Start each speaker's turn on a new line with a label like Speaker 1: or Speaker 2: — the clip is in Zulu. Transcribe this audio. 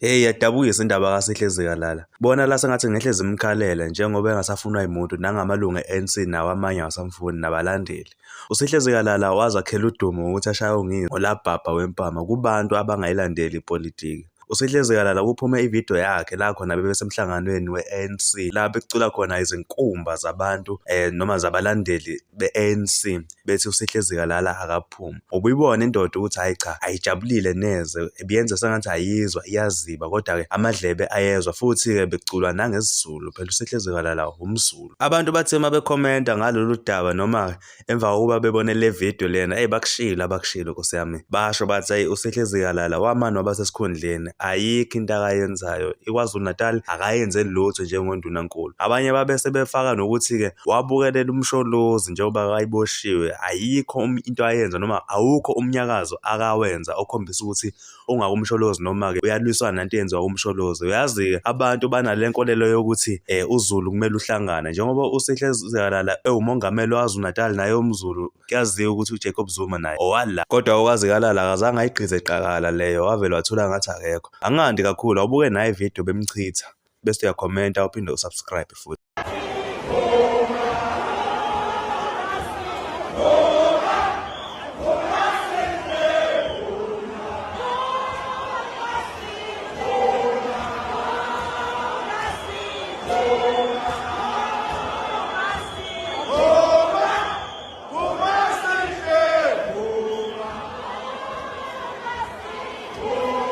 Speaker 1: Hey, yadabukisa indaba kaSihle Zikalala. Bona la sengathi ngehle zimkhalele njengoba engasafunwa yimuntu nangamalunga e-ANC nawo amanye awasamfuni nabalandeli. uSihle Zikalala wazakhela udumo ngokuthi ashaye ungizo ngolabhabha wempama kubantu abangayilandeli ipolitiki. uSihle Zikalala kuphume ividiyo yakhe la khona bebesemhlanganweni we-ANC la becula khona izinkumba zabantu noma zabalandeli be-ANC bethi uSihle Zikalala akaphumi. Ubuyibona indoda ukuthi hayi cha ayijabulile neze ebiyenza sengathi ayizwa iyaziba kodwa-ke amadlebe ayezwa futhi-ke beculwa nangesizulu phela uSihle Zikalala umZulu. Abantu bathe uma bekhomenta ngalolu daba noma emva kokuba bebone le vidiyo lena bakushilo Nkosi yami basho bathi hayi uSihle Zikalala wamane waba sesikhundleni ayikho into akayenzayo iKwaZulu Natal akayenzeli lutho njengondunankulu. Abanye babese befaka nokuthi-ke wabukelela umsholozi njengoba ayiboshiwe ayikho into ayenza noma awukho umnyakazo akawenza okhombisa ukuthi ungakumsholozi noma-ke uyalwisana nanto eyenziwa umsholozi. Uyazi-ke abantu banale nkolelo yokuthi uZulu kumele uhlangane njengoba uSihle Zikalala ewumongameli waKwaZulu Natal naye umZulu kuyaziwa ukuthi uJacob Zuma naye owala kodwa okaZikalala akazange ayigqize qakala leyo wavele wathula ngathi akekho. Angandi kakhulu awubuke naye ividiyo bemchitha bese uyakhomenta uphinde usubscribe futhi.